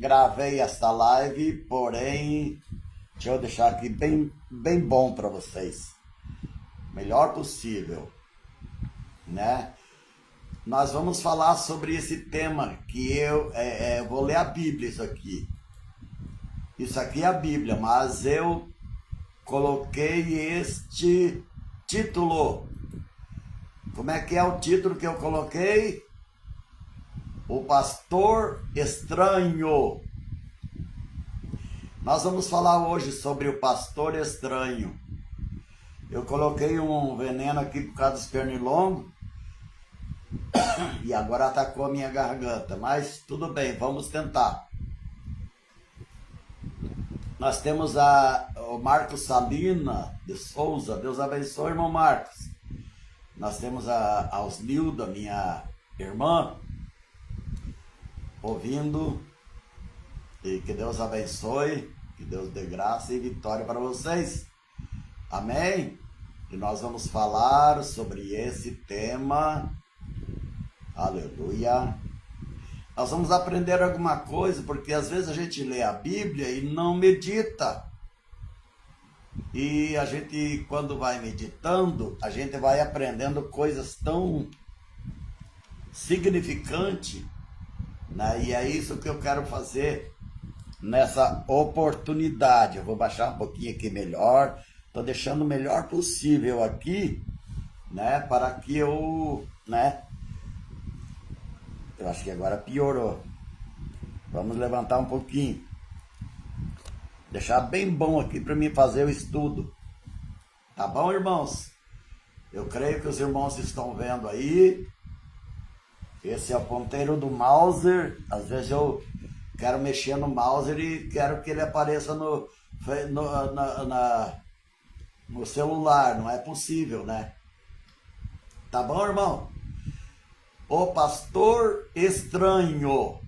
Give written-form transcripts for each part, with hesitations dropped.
gravei esta live, porém, deixa eu deixar aqui bem bom para vocês. Melhor possível, né? Nós vamos falar sobre esse tema que eu vou ler a Bíblia, isso aqui. Isso aqui é a Bíblia, mas eu coloquei este título. Como é que é o título que eu coloquei? O Pastor Estranho. Nós vamos falar hoje sobre o pastor estranho. Eu coloquei um veneno aqui por causa dos pernilongos e agora atacou a minha garganta, mas tudo bem, vamos tentar. Nós temos o Marcos Salina de Souza, Deus abençoe, irmão Marcos. Nós temos a Osnilda, minha irmã, ouvindo, e que Deus abençoe, que Deus dê graça e vitória para vocês, amém? E nós vamos falar sobre esse tema, aleluia. Nós vamos aprender alguma coisa, porque às vezes a gente lê a Bíblia e não medita, e a gente, quando vai meditando, a gente vai aprendendo coisas tão significantes, né? E é isso que eu quero fazer nessa oportunidade. Eu vou baixar um pouquinho aqui melhor. Estou deixando o melhor possível aqui, né? Para que eu acho que agora piorou. Vamos levantar um pouquinho. Deixar bem bom aqui para mim fazer o estudo. Tá bom, irmãos? Eu creio que os irmãos estão vendo aí. Esse é o ponteiro do Mauser. Às vezes eu quero mexer no Mauser e quero que ele apareça no celular. Não é possível, né? Tá bom, irmão? O pastor estranho.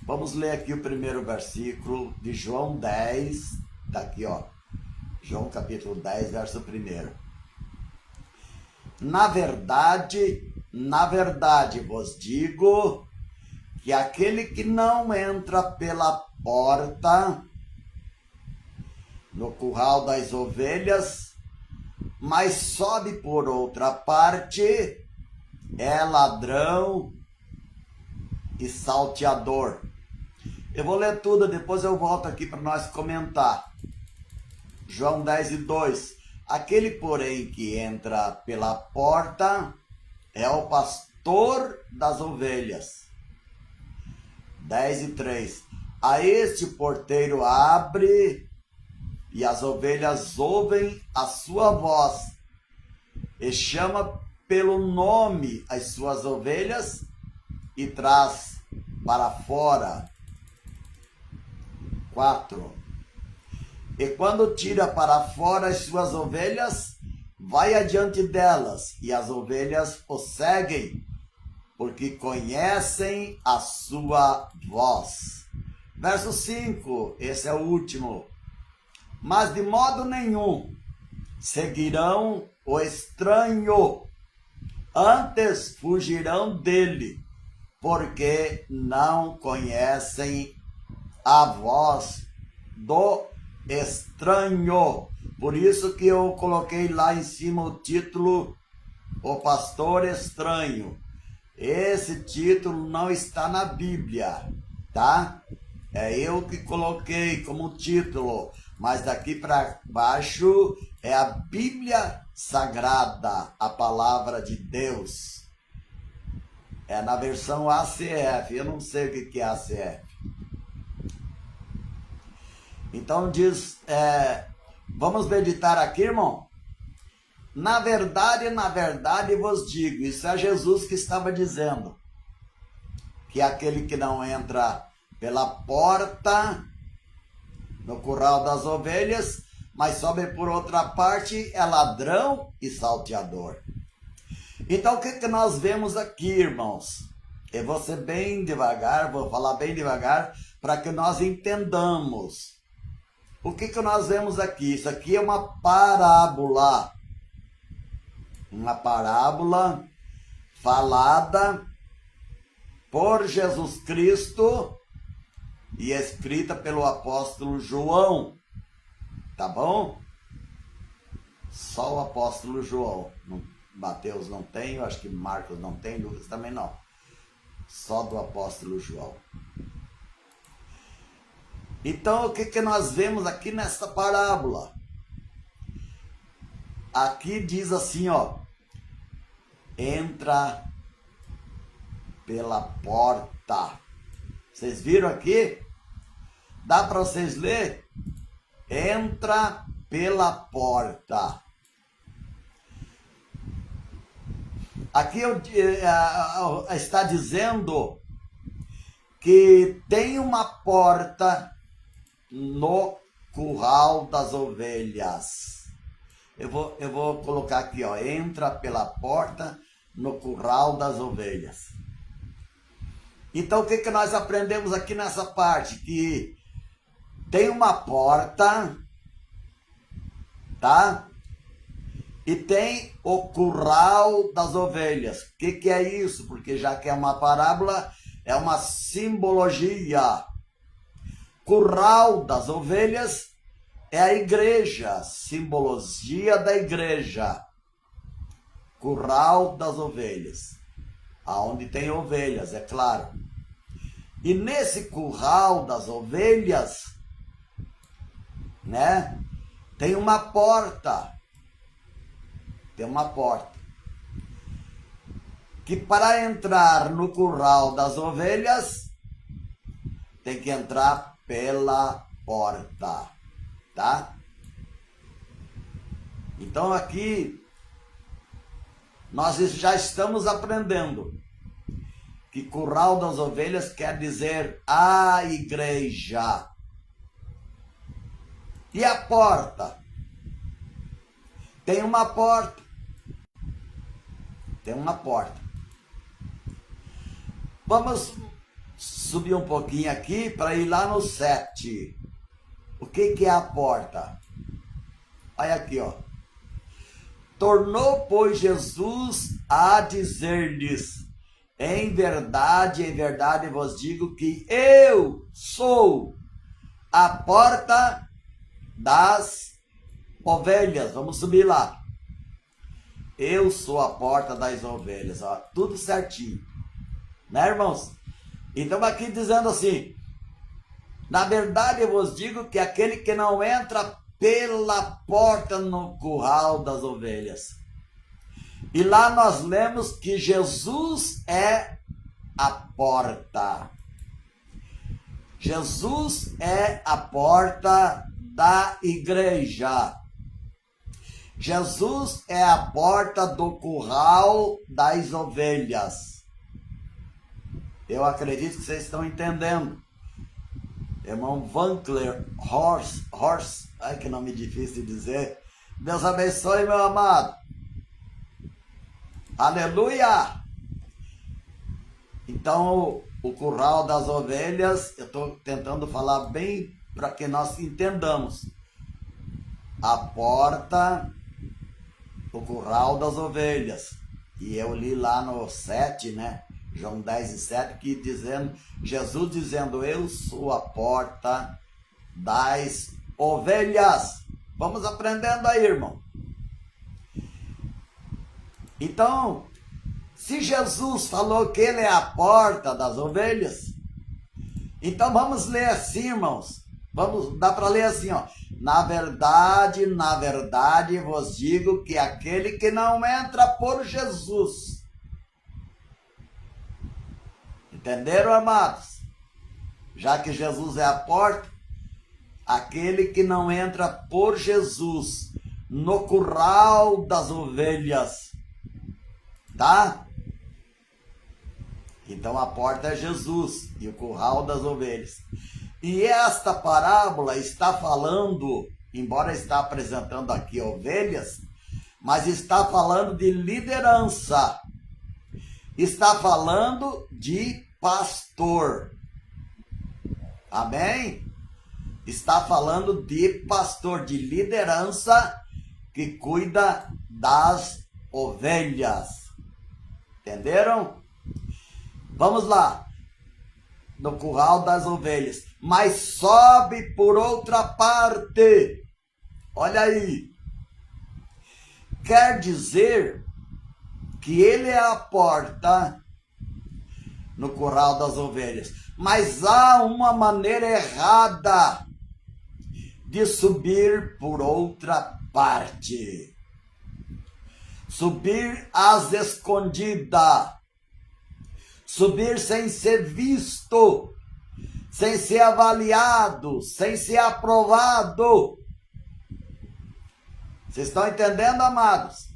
Vamos ler aqui o primeiro versículo de João 10. Tá aqui, ó. João capítulo 10, verso 1. Na verdade vos digo que aquele que não entra pela porta no curral das ovelhas, mas sobe por outra parte, é ladrão e salteador. Eu vou ler tudo, depois eu volto aqui para nós comentar. João 10:2. Aquele, porém, que entra pela porta é o pastor das ovelhas. 10:3. A este porteiro abre, e as ovelhas ouvem a sua voz, e chama pelo nome as suas ovelhas e traz para fora. 4. E quando tira para fora as suas ovelhas, vai adiante delas, e as ovelhas o seguem, porque conhecem a sua voz. Verso 5, esse é o último. Mas de modo nenhum seguirão o estranho, antes fugirão dele, porque não conhecem a voz do estranho. Por isso que eu coloquei lá em cima o título, O Pastor Estranho. Esse título não está na Bíblia, tá? É eu que coloquei como título, mas daqui para baixo é a Bíblia Sagrada, a Palavra de Deus. É na versão ACF, eu não sei o que é ACF. Então diz, vamos meditar aqui, irmão? Na verdade vos digo, isso é Jesus que estava dizendo, que aquele que não entra pela porta no curral das ovelhas, mas sobe por outra parte, é ladrão e salteador. Então o que nós vemos aqui, irmãos? Eu vou ser bem devagar, vou falar bem devagar, para que nós entendamos. O que nós vemos aqui? Isso aqui é uma parábola. Uma parábola falada por Jesus Cristo e escrita pelo apóstolo João. Tá bom? Só o apóstolo João. Mateus não tem, eu acho que Marcos não tem, Lucas também não. Só do apóstolo João. Então, o que nós vemos aqui nesta parábola? Aqui diz assim, ó. Entra pela porta. Vocês viram aqui? Dá para vocês ler? Entra pela porta. Aqui está dizendo que tem uma porta no curral das ovelhas. Eu vou colocar aqui, ó. Entra pela porta no curral das ovelhas. Então, o que nós aprendemos aqui nessa parte? Que tem uma porta, tá? E tem o curral das ovelhas. O que é isso? Porque já que é uma parábola, é uma simbologia. Curral das ovelhas é a igreja, simbologia da igreja. Curral das ovelhas, aonde tem ovelhas, é claro. E nesse curral das ovelhas, né, tem uma porta. Tem uma porta. Que para entrar no curral das ovelhas, tem que entrar pela porta, tá? Então aqui nós já estamos aprendendo que curral das ovelhas quer dizer a igreja. E a porta? Tem uma porta. Tem uma porta. Vamos subir um pouquinho aqui para ir lá no 7. O que é a porta? Olha aqui, ó. Tornou, pois, Jesus a dizer-lhes: em verdade vos digo que eu sou a porta das ovelhas. Vamos subir lá. Eu sou a porta das ovelhas. Ó, tudo certinho. Né, irmãos? Então aqui dizendo assim: na verdade eu vos digo que aquele que não entra pela porta no curral das ovelhas. E lá nós lemos que Jesus é a porta. Jesus é a porta da igreja. Jesus é a porta do curral das ovelhas. Eu acredito que vocês estão entendendo. Irmão Wankler Horst, ai que nome difícil de dizer. Deus abençoe, meu amado. Aleluia! Então, o curral das ovelhas, eu estou tentando falar bem para que nós entendamos. A porta, o curral das ovelhas. E eu li lá no 7, né? João 10:7, que dizendo, Jesus dizendo: eu sou a porta das ovelhas. Vamos aprendendo aí, irmão. Então, se Jesus falou que ele é a porta das ovelhas, então vamos ler assim, irmãos. Dá para ler assim, ó. Na verdade vos digo que aquele que não entra por Jesus. Entenderam, amados? Já que Jesus é a porta, aquele que não entra por Jesus no curral das ovelhas, tá? Então a porta é Jesus e o curral das ovelhas. E esta parábola está falando, embora está apresentando aqui ovelhas, mas está falando de liderança. Está falando de pastor. Amém? Está falando de pastor, de liderança que cuida das ovelhas. Entenderam? Vamos lá. no curral das ovelhas, mas sobe por outra parte. Olha aí. Quer dizer que ele é a porta no curral das ovelhas. Mas há uma maneira errada de subir por outra parte. Subir às escondidas. Subir sem ser visto, sem ser avaliado, sem ser aprovado. Vocês estão entendendo, amados?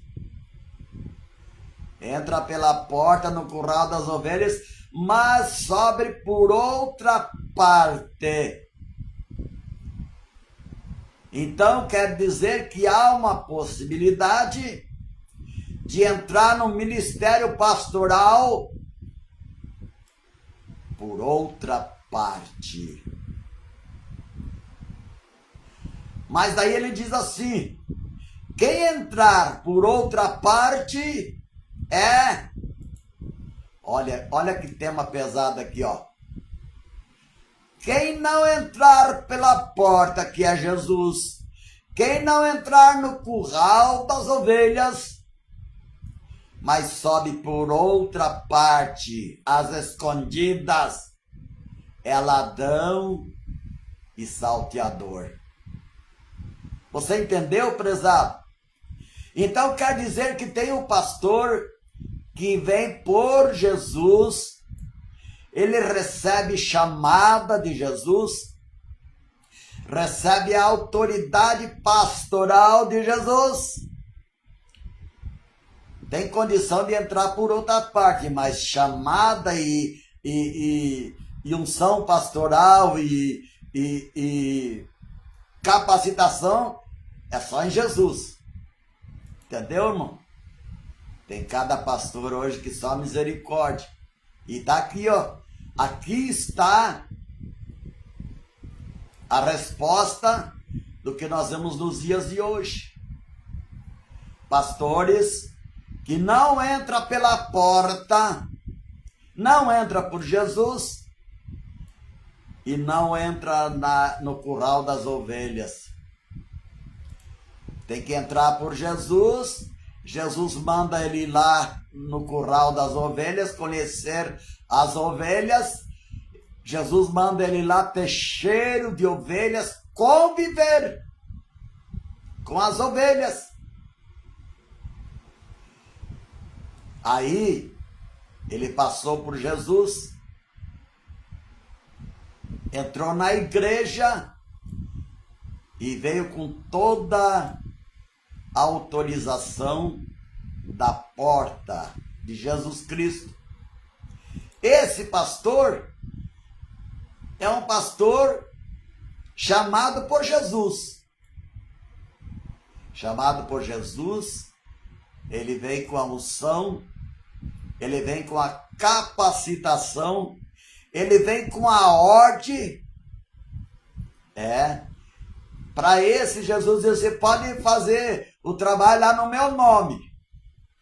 Entra pela porta no curral das ovelhas, mas sobe por outra parte. Então quer dizer que há uma possibilidade de entrar no ministério pastoral por outra parte. Mas daí ele diz assim: quem entrar por outra parte é... Olha que tema pesado aqui, ó. Quem não entrar pela porta, que é Jesus, quem não entrar no curral das ovelhas, mas sobe por outra parte, às escondidas, é ladrão e salteador. Você entendeu, prezado? Então quer dizer que tem um pastor que vem por Jesus, ele recebe chamada de Jesus, recebe a autoridade pastoral de Jesus, tem condição de entrar por outra parte, mas chamada e unção pastoral e capacitação é só em Jesus. Entendeu, irmão? Tem cada pastor hoje que só misericórdia. E tá aqui, ó. Aqui está a resposta do que nós vemos nos dias de hoje. Pastores que não entra pela porta, não entra por Jesus e não entra no curral das ovelhas. Tem que entrar por Jesus. Jesus manda ele ir lá no curral das ovelhas, conhecer as ovelhas. Jesus manda ele ir lá ter cheiro de ovelhas, conviver com as ovelhas. Aí, ele passou por Jesus, entrou na igreja e veio com toda a autorização da porta de Jesus Cristo. Esse pastor é um pastor chamado por Jesus. Chamado por Jesus, ele vem com a unção, ele vem com a capacitação, ele vem com a ordem. Para esse Jesus, você pode fazer o trabalho lá no meu nome.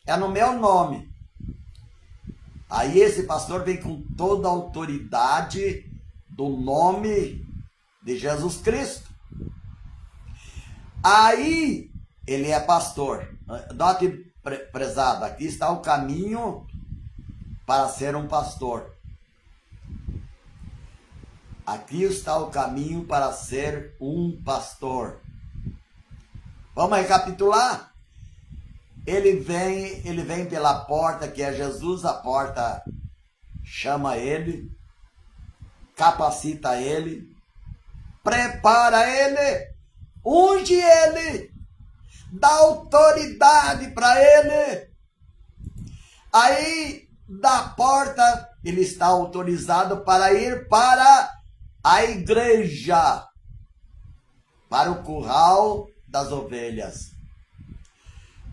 É no meu nome. Aí esse pastor vem com toda a autoridade do nome de Jesus Cristo. Aí ele é pastor. Note, prezado, aqui está o caminho para ser um pastor. Aqui está o caminho para ser um pastor. Vamos recapitular? Ele vem pela porta que é Jesus, a porta chama ele, capacita ele, prepara ele, unge ele, dá autoridade para ele. Aí, da porta, ele está autorizado para ir para a igreja, para o curral das ovelhas.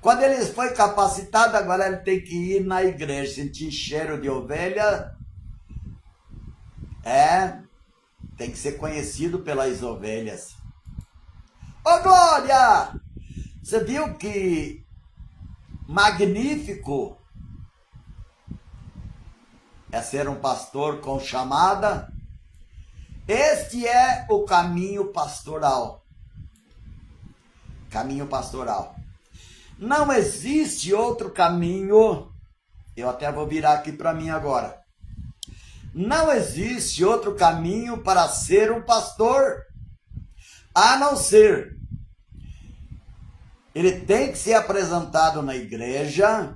Quando ele foi capacitado, agora ele tem que ir na igreja, sentir cheiro de ovelha. Tem que ser conhecido pelas ovelhas. Ô glória! Você viu que magnífico é ser um pastor com chamada? Este é o caminho pastoral. Caminho pastoral. Não existe outro caminho. Eu até vou virar aqui para mim agora. Não existe outro caminho para ser um pastor, a não ser ele tem que ser apresentado na igreja,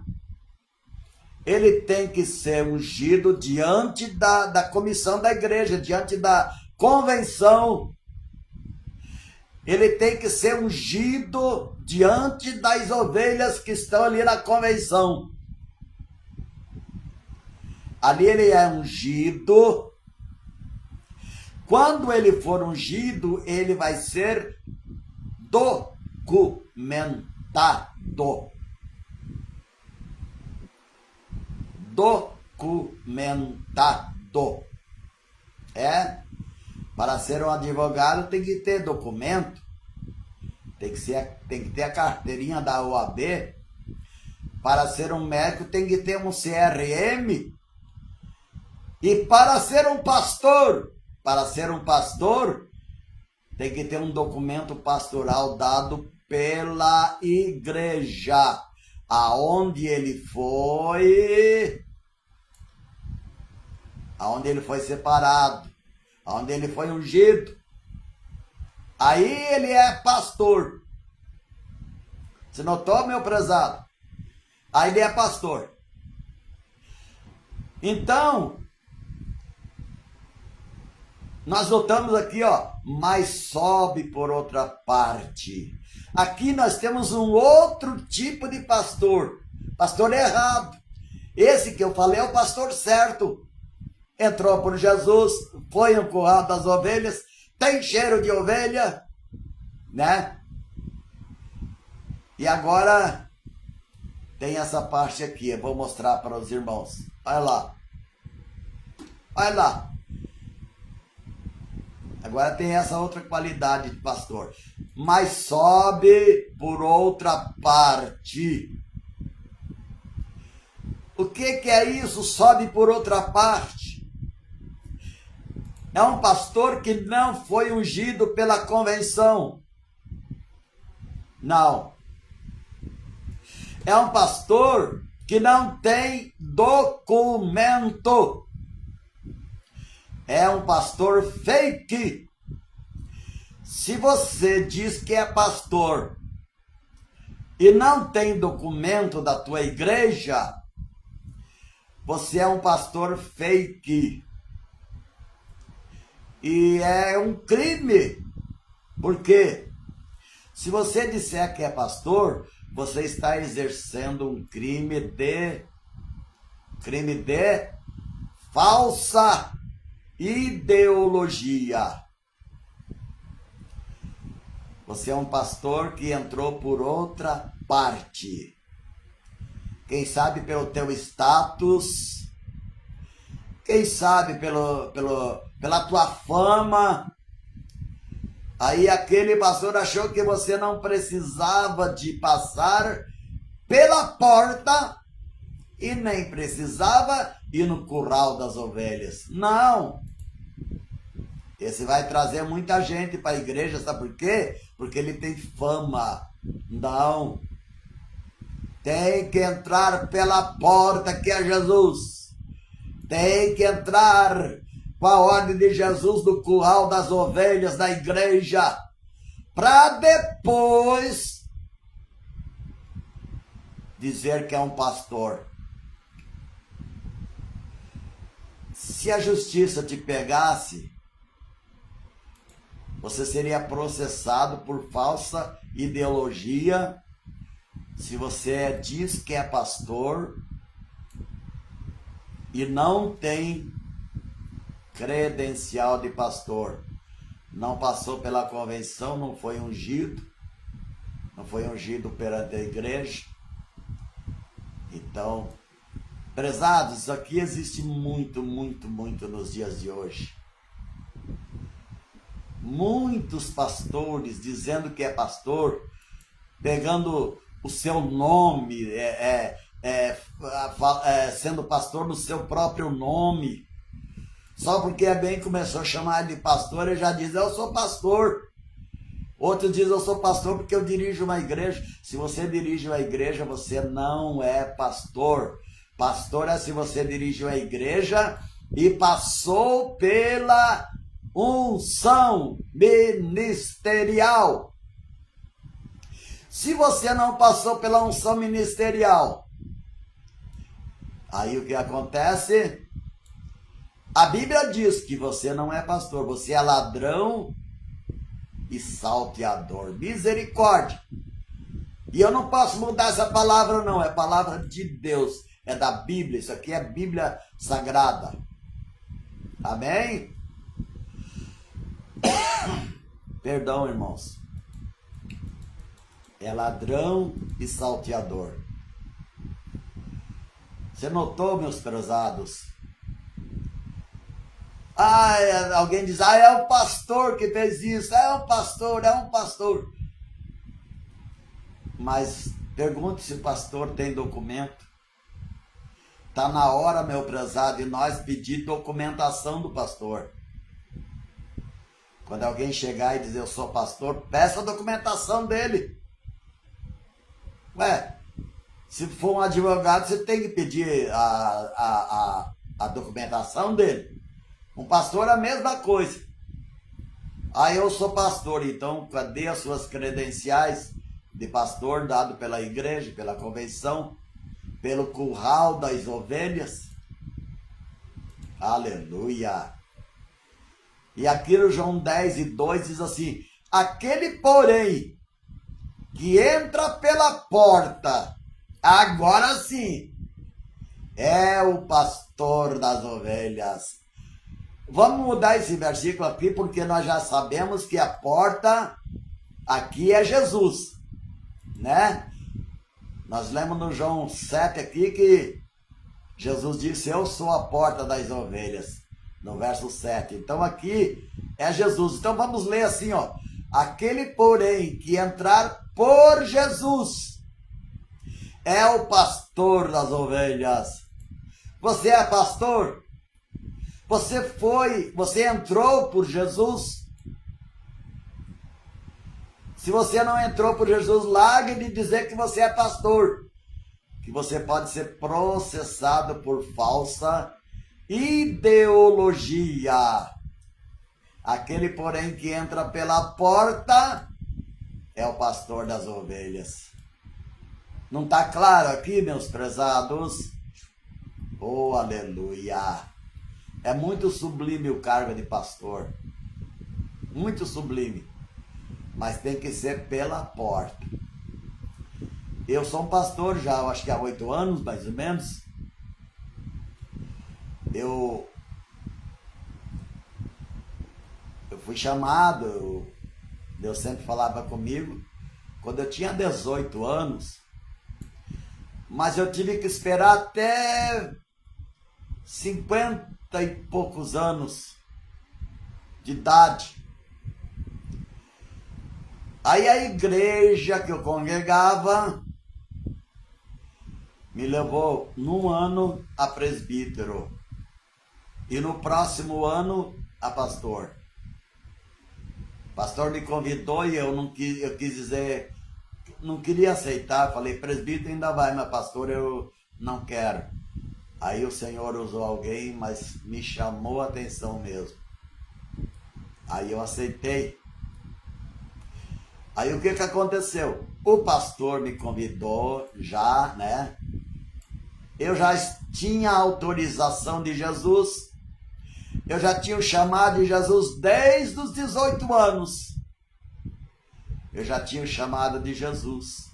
ele tem que ser ungido diante da comissão da igreja, diante da convenção. Ele tem que ser ungido diante das ovelhas que estão ali na convenção. Ali ele é ungido. Quando ele for ungido, ele vai ser documentado. Documentado. Para ser um advogado tem que ter documento. Tem que ter a carteirinha da OAB. Para ser um médico tem que ter um CRM. E para ser um pastor, tem que ter um documento pastoral dado pela igreja, aonde ele foi separado, aonde ele foi ungido. Aí ele é pastor. Você notou, meu prezado? Aí ele é pastor. Então, nós notamos aqui, mas sobe por outra parte. Aqui nós temos um outro tipo de pastor. Pastor errado. Esse que eu falei é o pastor certo. Entrou por Jesus, foi no curral das ovelhas, tem cheiro de ovelha, né? E agora tem essa parte aqui, eu vou mostrar para os irmãos. Olha lá. Olha lá. Agora tem essa outra qualidade de pastor. Mas sobe por outra parte. O que é isso? Sobe por outra parte. É um pastor que não foi ungido pela convenção. Não. É um pastor que não tem documento. É um pastor fake. Se você diz que é pastor e não tem documento da tua igreja, você é um pastor fake. E é um crime. Por quê? Se você disser que é pastor, você está exercendo um crime de falsa ideologia. Você é um pastor que entrou por outra parte. Quem sabe pelo teu status, quem sabe pela tua fama. Aí aquele pastor achou que você não precisava de passar pela porta e nem precisava ir no curral das ovelhas. Não. Esse vai trazer muita gente para a igreja, sabe por quê? Porque ele tem fama. Não. Tem que entrar pela porta que é Jesus. Tem que entrar com a ordem de Jesus do curral das ovelhas da igreja. Para depois dizer que é um pastor. Se a justiça te pegasse, você seria processado por falsa ideologia. Se você diz que é pastor e não tem credencial de pastor, não passou pela convenção, não foi ungido perante a igreja. Então, prezados, isso aqui existe muito nos dias de hoje. Muitos pastores dizendo que é pastor, pegando o seu nome, sendo pastor no seu próprio nome. Só porque alguém começou a chamar ele de pastor, ele já diz, eu sou pastor. Outro diz, eu sou pastor porque eu dirijo uma igreja. Se você dirige uma igreja, você não é pastor. Pastor é se você dirige uma igreja e passou pela unção ministerial. Se você não passou pela unção ministerial, aí o que acontece? A Bíblia diz que você não é pastor, você é ladrão e salteador. Misericórdia. E eu não posso mudar essa palavra não, é palavra de Deus, é da Bíblia, isso aqui é Bíblia Sagrada. Amém? Perdão, irmãos. É ladrão e salteador. Você notou, meus prezados? Alguém diz, é o pastor que fez isso, é um pastor. Mas pergunte se o pastor tem documento. Está na hora, meu prezado, de nós pedir documentação do pastor. Quando alguém chegar e dizer, eu sou pastor, peça a documentação dele. Ué, se for um advogado, você tem que pedir a documentação dele. Um pastor é a mesma coisa. Eu sou pastor, então cadê as suas credenciais de pastor dado pela igreja, pela convenção, pelo curral das ovelhas? Aleluia! E aqui no João 10:2 diz assim, aquele porém que entra pela porta, agora sim, é o pastor das ovelhas. Vamos mudar esse versículo aqui, porque nós já sabemos que a porta aqui é Jesus, né? Nós lemos no João 7 aqui que Jesus disse, eu sou a porta das ovelhas, no verso 7. Então aqui é Jesus. Então vamos ler assim, ó. Aquele, porém, que entrar por Jesus é o pastor das ovelhas. Você é pastor? Você entrou por Jesus? Se você não entrou por Jesus, largue de dizer que você é pastor, que você pode ser processado por falsa ideologia. Aquele, porém, que entra pela porta é o pastor das ovelhas. Não está claro aqui, meus prezados? Oh, aleluia! É muito sublime o cargo de pastor. Muito sublime. Mas tem que ser pela porta. Eu sou um pastor já, eu acho que há 8 anos, mais ou menos. Eu fui chamado, Deus sempre falava comigo, quando eu tinha 18 anos. Mas eu tive que esperar até 50 e poucos anos de idade. Aí a igreja que eu congregava me levou num ano a presbítero e no próximo ano a pastor. O pastor me convidou e eu quis dizer, não queria aceitar. Falei, presbítero ainda vai, mas pastor eu não quero. Aí o Senhor usou alguém, mas me chamou a atenção mesmo. Aí eu aceitei. Aí o que aconteceu? O pastor me convidou já, né? Eu já tinha a autorização de Jesus. Eu já tinha o chamado de Jesus desde os 18 anos. Eu já tinha o chamado de Jesus.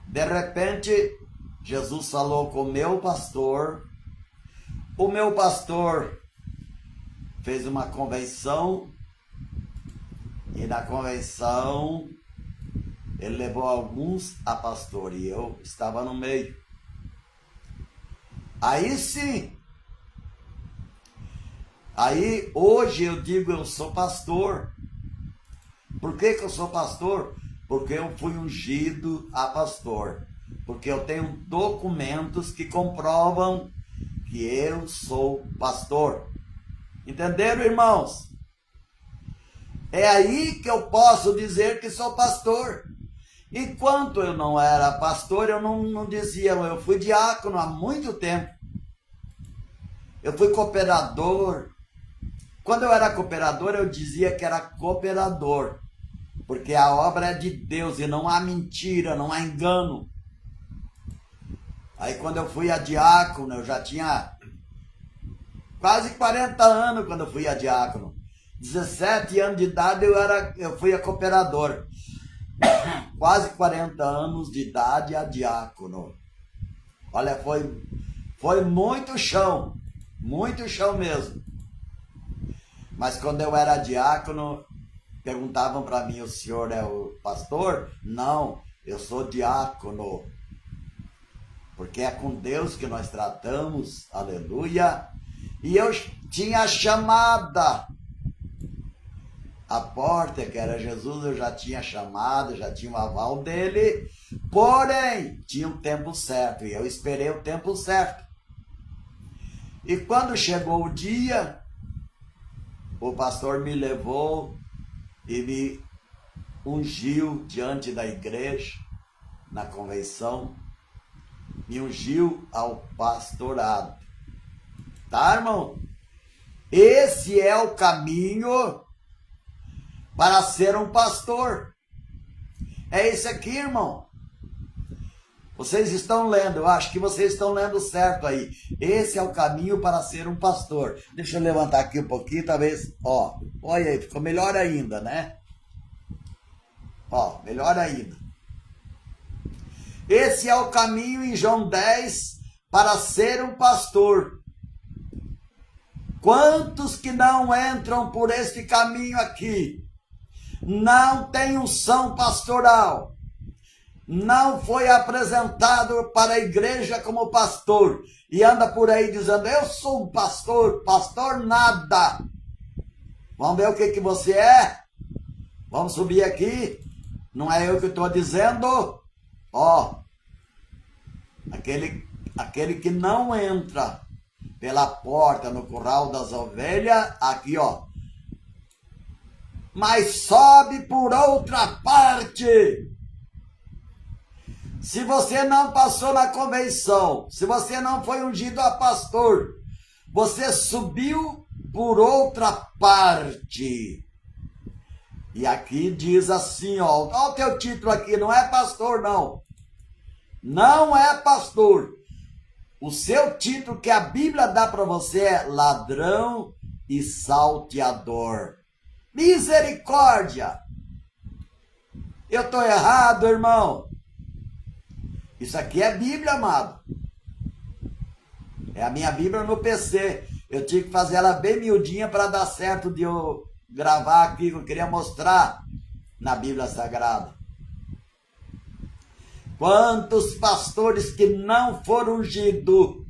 De repente, Jesus falou com o meu pastor. O meu pastor fez uma convenção. E na convenção, ele levou alguns a pastor. E eu estava no meio. Aí sim. Aí hoje eu digo, eu sou pastor. Por que eu sou pastor? Porque eu fui ungido a pastor. Porque eu tenho documentos que comprovam que eu sou pastor. Entenderam, irmãos? É aí que eu posso dizer que sou pastor. Enquanto eu não era pastor, eu não dizia, eu fui diácono há muito tempo. Eu fui cooperador. Quando eu era cooperador, eu dizia que era cooperador. Porque a obra é de Deus e não há mentira, não há engano. Aí quando eu fui a diácono, eu já tinha quase 40 anos quando eu fui a diácono. 17 anos de idade eu fui a cooperador. Quase 40 anos de idade a diácono. Olha, foi muito chão mesmo. Mas quando eu era diácono, perguntavam para mim, o senhor é o pastor? Não, eu sou diácono. Porque é com Deus que nós tratamos, aleluia. E eu tinha a chamada. A porta, que era Jesus, eu já tinha chamado, já tinha o aval dele. Porém, tinha um tempo certo, e eu esperei o tempo certo. E quando chegou o dia, o pastor me levou e me ungiu diante da igreja, na convenção, me ungiu ao pastorado. Tá, irmão? Esse é o caminho para ser um pastor. É esse aqui, irmão. Vocês estão lendo, eu acho que vocês estão lendo certo aí. Esse é o caminho para ser um pastor. Deixa eu levantar aqui um pouquinho, talvez, ó. Olha aí, ficou melhor ainda, né? Ó, melhor ainda. Esse é o caminho em João 10 para ser um pastor. Quantos que não entram por este caminho aqui? Não tem unção pastoral, não foi apresentado para a igreja como pastor, e anda por aí dizendo, eu sou um pastor, pastor nada. Vamos ver o que você é? Vamos subir aqui, não é eu que estou dizendo, ó, aquele que não entra pela porta no curral das ovelhas, aqui ó, mas sobe por outra parte. Se você não passou na convenção, se você não foi ungido a pastor, você subiu por outra parte. E aqui diz assim, ó, olha o teu título aqui, não é pastor não. Não é pastor. O seu título que a Bíblia dá para você é ladrão e salteador. Misericórdia! Eu estou errado, irmão? Isso aqui é Bíblia, amado. É a minha Bíblia no PC. Eu tive que fazer ela bem miudinha para dar certo de eu gravar aqui, que eu queria mostrar na Bíblia Sagrada. Quantos pastores que não foram ungidos?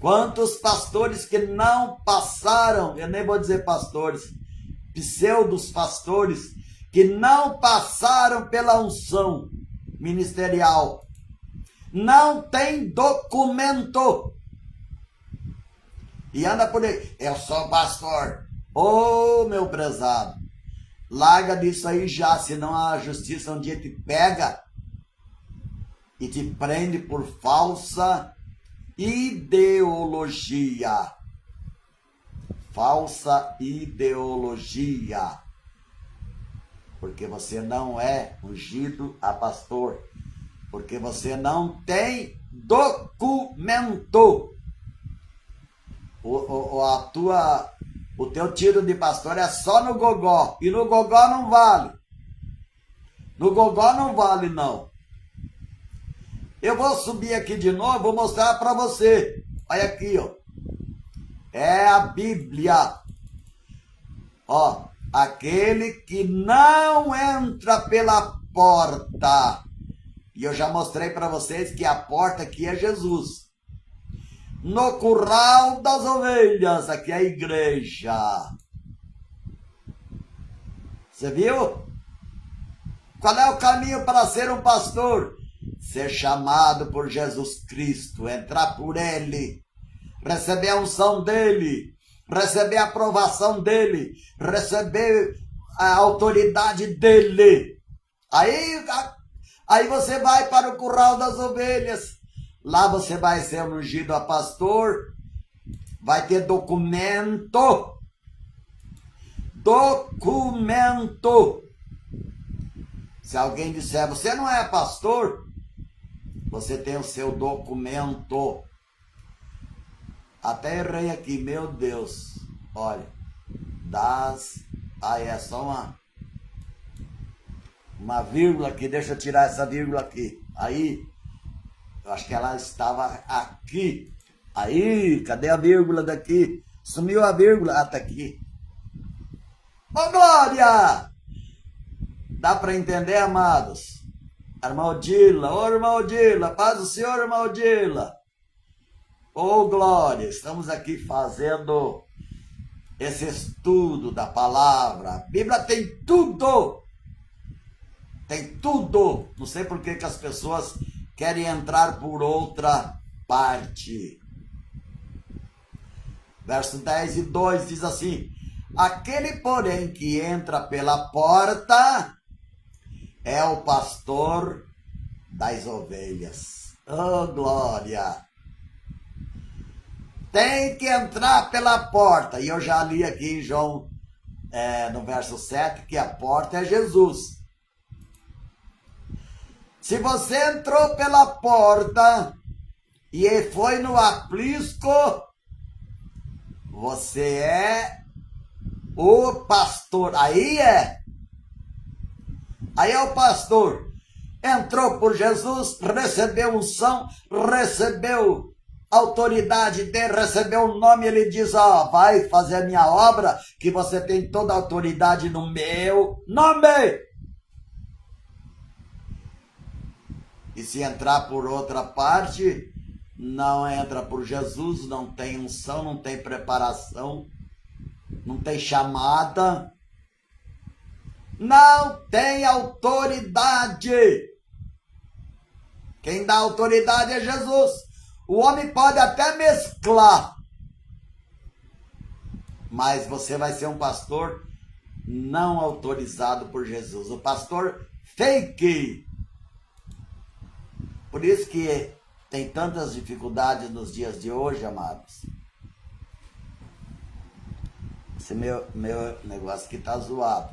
Quantos pastores que não passaram? Eu nem vou dizer pastores, pseudos pastores que não passaram pela unção ministerial, não tem documento e anda por aí, eu sou pastor. Ô, meu prezado, larga disso aí já, senão a justiça um dia te pega e te prende por falsa ideologia. Falsa ideologia. Porque você não é ungido a pastor. Porque você não tem documento. O teu título de pastor é só no gogó. E no gogó não vale. No gogó não vale, não. Eu vou subir aqui de novo, vou mostrar para você. Olha aqui, ó. É a Bíblia. Ó, aquele que não entra pela porta. E eu já mostrei para vocês que a porta aqui é Jesus. No curral das ovelhas, aqui é a igreja. Você viu? Qual é o caminho para ser um pastor? Ser chamado por Jesus Cristo, entrar por Ele, receber a unção dEle, receber a aprovação dele, receber a autoridade dele. Aí você vai para o curral das ovelhas. Lá você vai ser ungido a pastor, vai ter documento. Se alguém disser, você não é pastor, você tem o seu documento. Até errei aqui, meu Deus. Olha, aí é só uma vírgula aqui, deixa eu tirar essa vírgula aqui. Aí, eu acho que ela estava aqui. Aí, cadê a vírgula daqui? Sumiu a vírgula, tá aqui. Ô glória! Dá para entender, amados? Irmã Odila, ô irmã Odila, paz do Senhor, irmã Odila. Ô glória, estamos aqui fazendo esse estudo da palavra. A Bíblia tem tudo. Tem tudo. Não sei por que as pessoas querem entrar por outra parte. Verso 10 e 2 diz assim: aquele, porém, que entra pela porta é o pastor das ovelhas. Oh, glória! Tem que entrar pela porta. E eu já li aqui em João, no verso 7, que a porta é Jesus. Se você entrou pela porta e foi no aprisco, você é o pastor. Aí é o pastor. Entrou por Jesus, recebeu unção, recebeu autoridade dele, recebeu o nome, ele diz, vai fazer a minha obra, que você tem toda a autoridade no meu nome. E se entrar por outra parte, não entra por Jesus, não tem unção, não tem preparação, não tem chamada, não tem autoridade. Quem dá autoridade é Jesus. O homem pode até mesclar, mas você vai ser um pastor não autorizado por Jesus. O pastor fake. Por isso que tem tantas dificuldades nos dias de hoje, amados. Esse meu negócio aqui tá zoado.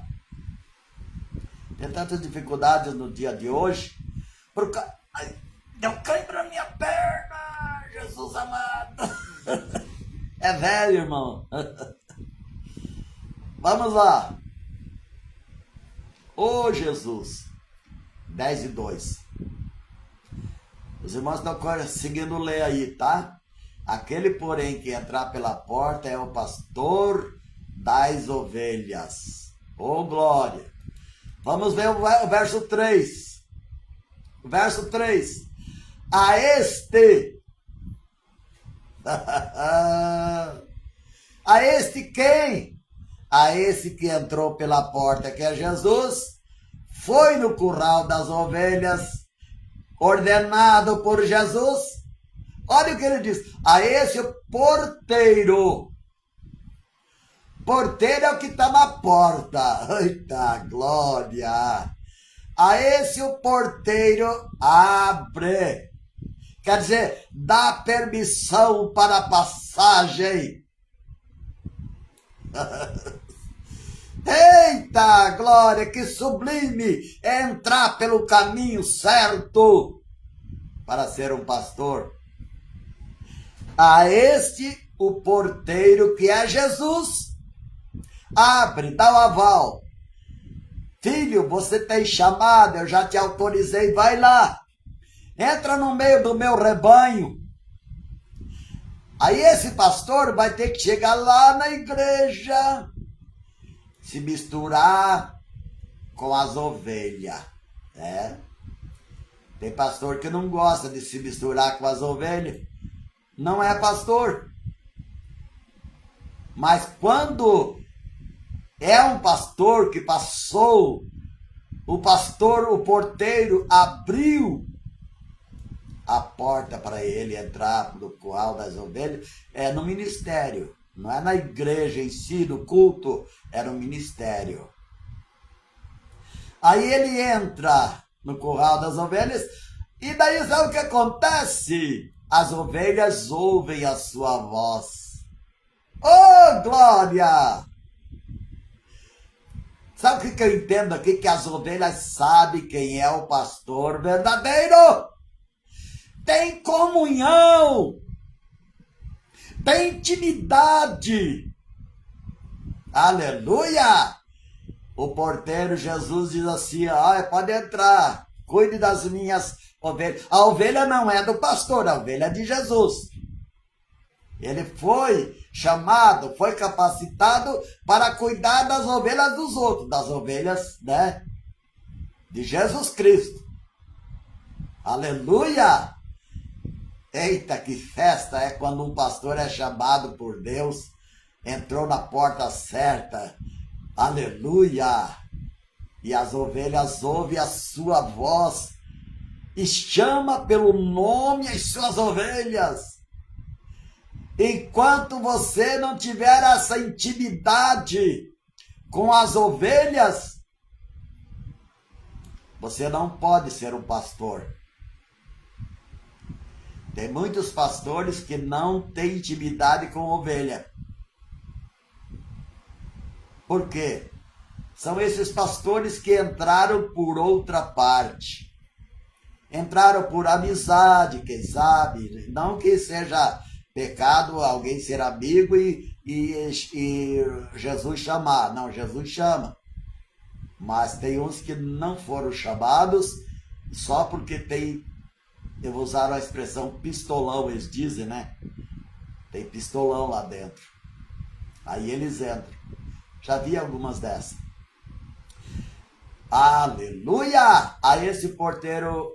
Tem tantas dificuldades no dia de hoje. Deu cãibra na minha perna, Jesus amado. É velho, irmão. Vamos lá. Ô Jesus. 10 e 2. Os irmãos estão conseguindo ler aí, tá? Aquele, porém, que entrar pela porta é o pastor das ovelhas. Ô glória. Vamos ver o verso 3. Verso 3. A este quem? A esse que entrou pela porta, que é Jesus, foi no curral das ovelhas, ordenado por Jesus. Olha o que ele diz: a esse o porteiro. Porteiro é o que está na porta. Eita glória! A esse o porteiro abre. Quer dizer, dá permissão para a passagem. Eita glória, que sublime é entrar pelo caminho certo para ser um pastor. A este o porteiro, que é Jesus, abre, dá o aval. Filho, você tem chamado, eu já te autorizei, vai lá. Entra no meio do meu rebanho. Aí esse pastor vai ter que chegar lá na igreja, se misturar com as ovelhas. Tem pastor que não gosta de se misturar com as ovelhas. Não é pastor. Mas quando é um pastor que passou, o porteiro abriu a porta para ele entrar no curral das ovelhas, no ministério. Não é na igreja em si, no culto, era um ministério. Aí ele entra no curral das ovelhas, e daí sabe o que acontece? As ovelhas ouvem a sua voz. Oh, glória! Sabe o que eu entendo aqui? Que as ovelhas sabem quem é o pastor verdadeiro. Tem comunhão. Tem intimidade. Aleluia! O porteiro Jesus diz assim, pode entrar, cuide das minhas ovelhas. A ovelha não é do pastor, a ovelha é de Jesus. Ele foi chamado, foi capacitado para cuidar das ovelhas dos outros, das ovelhas, né, de Jesus Cristo. Aleluia! Eita, que festa é quando um pastor é chamado por Deus, entrou na porta certa. Aleluia! E as ovelhas ouvem a sua voz e chama pelo nome as suas ovelhas. Enquanto você não tiver essa intimidade com as ovelhas, você não pode ser um pastor. Tem muitos pastores que não têm intimidade com ovelha. Por quê? São esses pastores que entraram por outra parte. Entraram por amizade, quem sabe. Não que seja pecado alguém ser amigo e Jesus chamar. Não, Jesus chama. Mas tem uns que não foram chamados só porque tem, eu vou usar a expressão pistolão, eles dizem, né? Tem pistolão lá dentro. Aí eles entram. Já vi algumas dessas. Aleluia! Aí esse porteiro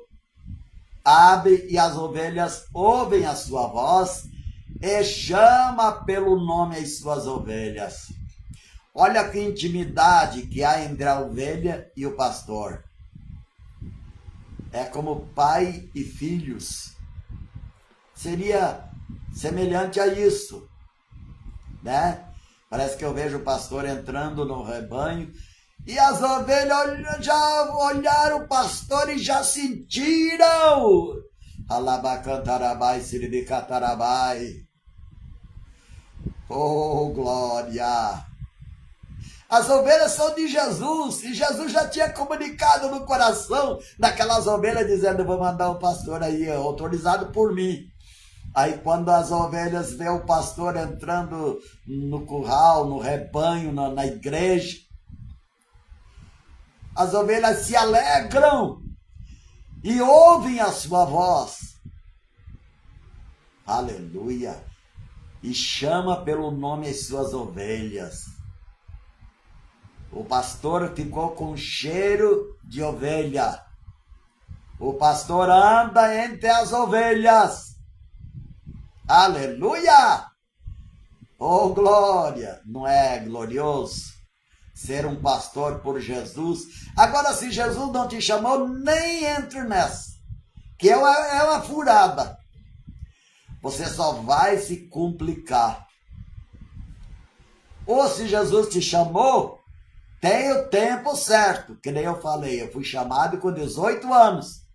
abre e as ovelhas ouvem a sua voz e chama pelo nome as suas ovelhas. Olha que intimidade que há entre a ovelha e o pastor. É como pai e filhos. Seria semelhante a isso, né? Parece que eu vejo o pastor entrando no rebanho e as ovelhas já olharam o pastor e já sentiram. Alabacantarabai, siribicatarabai. Oh, glória! As ovelhas são de Jesus, e Jesus já tinha comunicado no coração daquelas ovelhas, dizendo, vou mandar um pastor aí, autorizado por mim. Aí quando as ovelhas vê o pastor entrando no curral, no rebanho, na igreja, as ovelhas se alegram e ouvem a sua voz. Aleluia! E chama pelo nome as suas ovelhas. O pastor ficou com cheiro de ovelha. O pastor anda entre as ovelhas. Aleluia! Oh, glória! Não é glorioso ser um pastor por Jesus? Agora, se Jesus não te chamou, nem entre nessa, que é uma furada. Você só vai se complicar. Ou se Jesus te chamou, tem o tempo certo, que nem eu falei, eu fui chamado com 18 anos.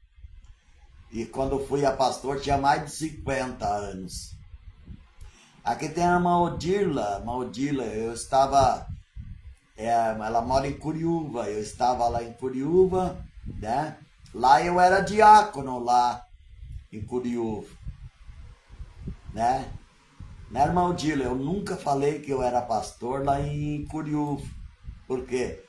E quando fui a pastor tinha mais de 50 anos. Aqui tem a Maldila, eu estava, ela mora em Curiúva, eu estava lá em Curiúva, né? Lá eu era diácono, lá em Curiúva, né? Né, irmã Odila? Eu nunca falei que eu era pastor lá em Curiúva. Por quê?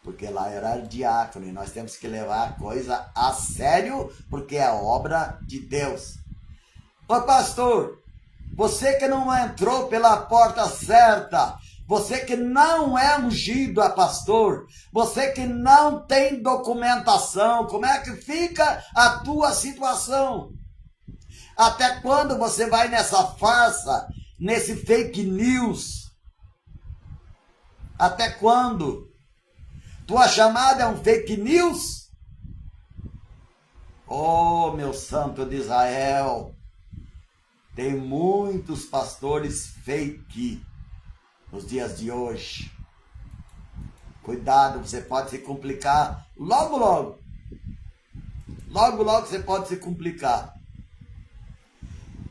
Porque lá eu era diácono e nós temos que levar a coisa a sério, porque é obra de Deus. Ô pastor, você que não entrou pela porta certa, você que não é ungido a pastor, você que não tem documentação, como é que fica a tua situação? Até quando você vai nessa farsa, nesse fake news? Até quando? Tua chamada é um fake news? Oh, meu santo de Israel, tem muitos pastores fake. nos dias de hoje. Cuidado, você pode se complicar logo, logo. Logo, logo você pode se complicar.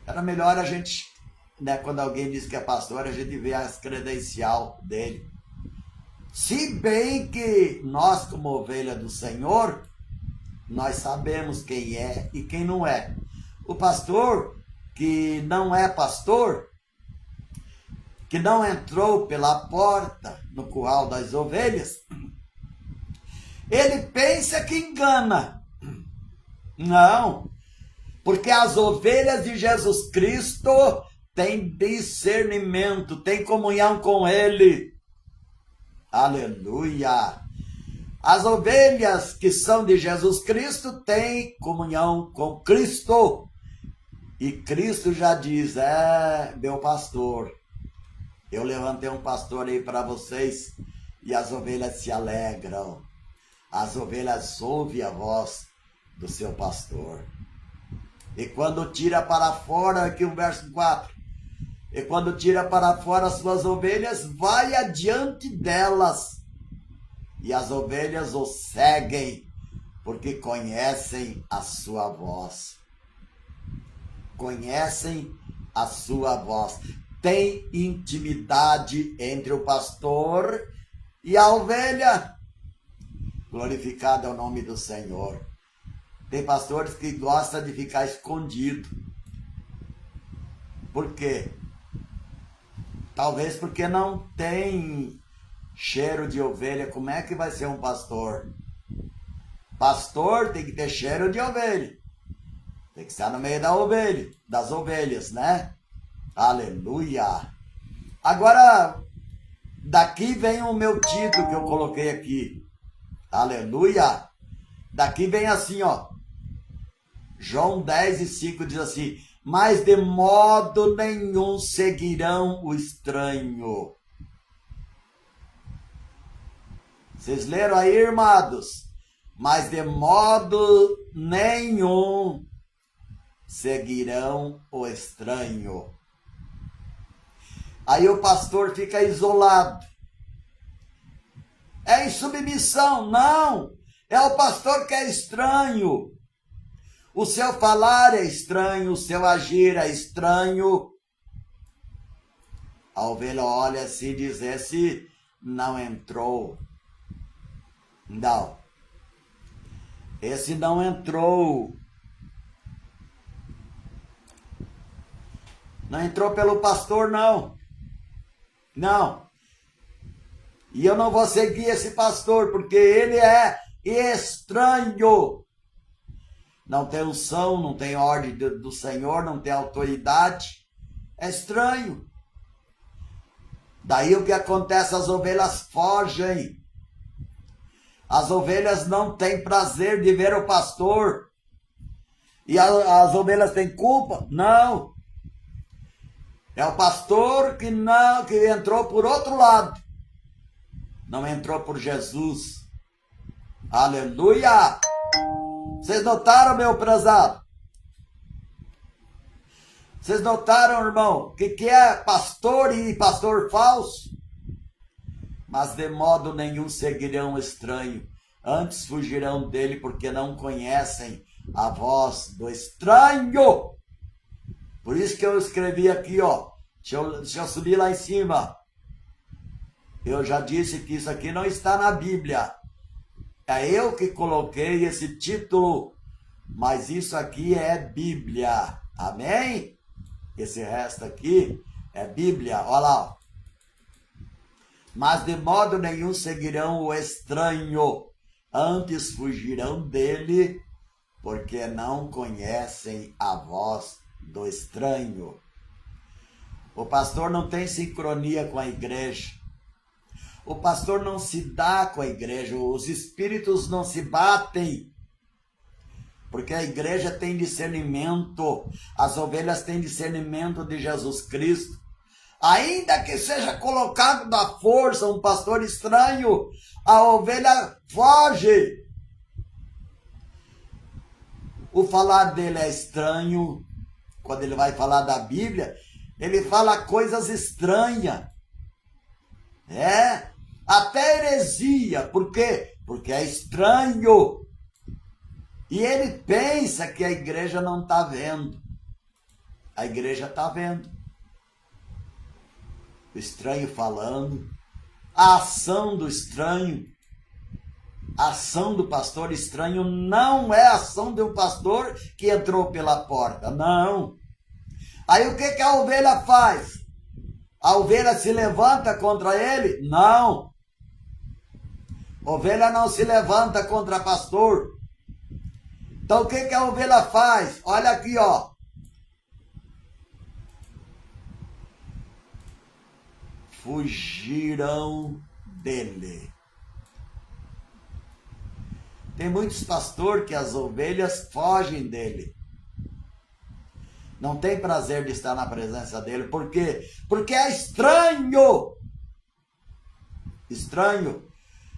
Era melhor a gente, né, quando alguém diz que é pastor, a gente vê as credencial dele. Se bem que nós, como ovelha do Senhor, nós sabemos quem é e quem não é. O pastor que não é pastor, que não entrou pela porta no curral das ovelhas, ele pensa que engana. Não, porque as ovelhas de Jesus Cristo têm discernimento, têm comunhão com Ele. Aleluia! As ovelhas que são de Jesus Cristo têm comunhão com Cristo. E Cristo já diz, meu pastor. Eu levantei um pastor aí para vocês e as ovelhas se alegram. As ovelhas ouvem a voz do seu pastor. E quando tira para fora, aqui o verso 4. E quando tira para fora as suas ovelhas, vai adiante delas. E as ovelhas o seguem, porque conhecem a sua voz. Conhecem a sua voz. Tem intimidade entre o pastor e a ovelha. Glorificado é o nome do Senhor. Tem pastores que gostam de ficar escondido. Por quê? Talvez porque não tem cheiro de ovelha. Como é que vai ser um pastor? Pastor tem que ter cheiro de ovelha. Tem que estar no meio da ovelha, das ovelhas, né? Aleluia! Agora, daqui vem o meu título que eu coloquei aqui. Aleluia! Daqui vem assim, ó. João 10:5 diz assim: mas de modo nenhum seguirão o estranho. Vocês leram aí, irmãos? Mas de modo nenhum seguirão o estranho. Aí o pastor fica isolado. É em submissão, não. É o pastor que é estranho. O seu falar é estranho, o seu agir é estranho. A ovelha olha assim e diz, esse não entrou. Não. Esse não entrou. Não entrou pelo pastor, não. Não. E eu não vou seguir esse pastor, porque ele é estranho. Não tem unção, não tem ordem do Senhor, não tem autoridade. É estranho. Daí o que acontece? As ovelhas fogem. As ovelhas não têm prazer de ver o pastor. E as ovelhas têm culpa? Não. É o pastor que entrou por outro lado. Não entrou por Jesus. Aleluia! Vocês notaram, meu prezado? Vocês notaram, irmão, o que é pastor e pastor falso? Mas de modo nenhum seguirão o estranho. Antes fugirão dele, porque não conhecem a voz do estranho. Por isso que eu escrevi aqui, ó. Deixa eu subir lá em cima. Eu já disse que isso aqui não está na Bíblia. É eu que coloquei esse título, mas isso aqui é Bíblia. Amém? Esse resto aqui é Bíblia. Olha lá. Mas de modo nenhum seguirão o estranho. Antes fugirão dele, porque não conhecem a voz do estranho. O pastor não tem sincronia com a igreja. O pastor não se dá com a igreja. Os espíritos não se batem. Porque a igreja tem discernimento. As ovelhas têm discernimento de Jesus Cristo. Ainda que seja colocado na força um pastor estranho, a ovelha foge. O falar dele é estranho. Quando ele vai falar da Bíblia, ele fala coisas estranhas. Até heresia. Por quê? Porque é estranho. E ele pensa que a igreja não está vendo. A igreja está vendo. O estranho falando. A ação do estranho. A ação do pastor estranho não é a ação de um pastor que entrou pela porta. Não. Aí o que a ovelha faz? A ovelha se levanta contra ele? Não. Ovelha não se levanta contra pastor. Então o que a ovelha faz? Olha aqui, ó. Fugiram dele. Tem muitos pastores que as ovelhas fogem dele. Não tem prazer de estar na presença dele. Por quê? Porque é estranho. Estranho.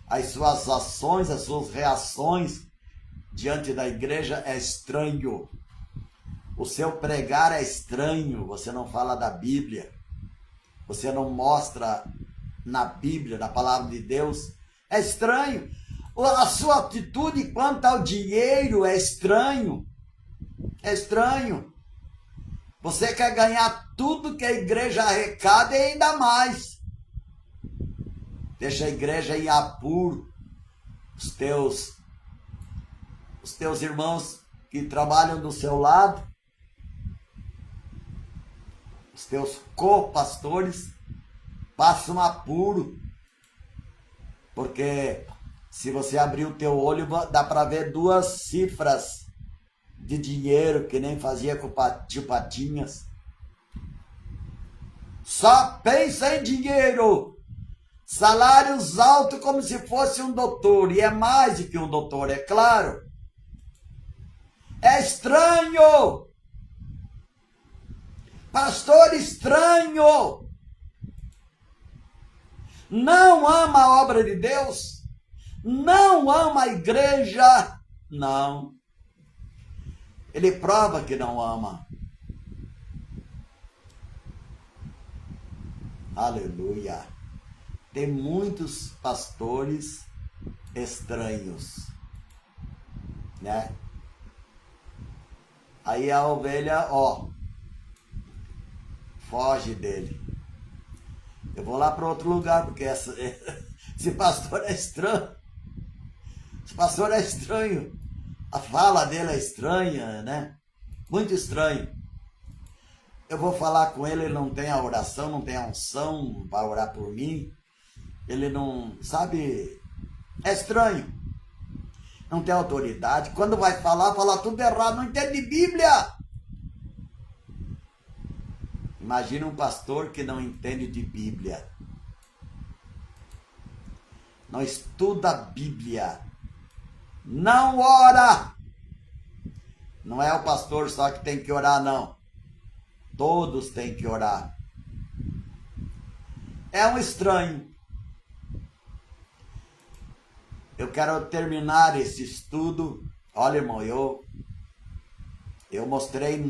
As suas ações, as suas reações diante da igreja é estranho. O seu pregar é estranho. Você não fala da Bíblia. Você não mostra na Bíblia, na palavra de Deus. É estranho. A sua atitude quanto ao dinheiro é estranho. É estranho. Você quer ganhar tudo que a igreja arrecada e ainda mais. Deixa a igreja em apuro. Os teus irmãos que trabalham do seu lado, os teus co-pastores, passam apuro. Porque se você abrir o teu olho, dá para ver 2 cifras de dinheiro, que nem fazia com o tio Patinhas. Só pensa em dinheiro. Salários altos como se fosse um doutor. E é mais do que um doutor, é claro. É estranho. Pastor estranho. Não ama a obra de Deus. Não ama a igreja. Não. Ele prova que não ama. Aleluia. Tem muitos pastores estranhos, né? Aí a ovelha, foge dele. Eu vou lá para outro lugar, porque esse pastor é estranho. Esse pastor é estranho. A fala dele é estranha, né? Muito estranho. Eu vou falar com ele, ele não tem a oração, não tem a unção para orar por mim. Ele não, sabe, é estranho. Não tem autoridade. Quando vai falar, fala tudo errado, não entende Bíblia. Imagina um pastor que não entende de Bíblia. Não estuda a Bíblia. Não ora. Não é o pastor só que tem que orar, não. Todos têm que orar. É um estranho. Eu quero terminar esse estudo. Olha, irmão, eu mostrei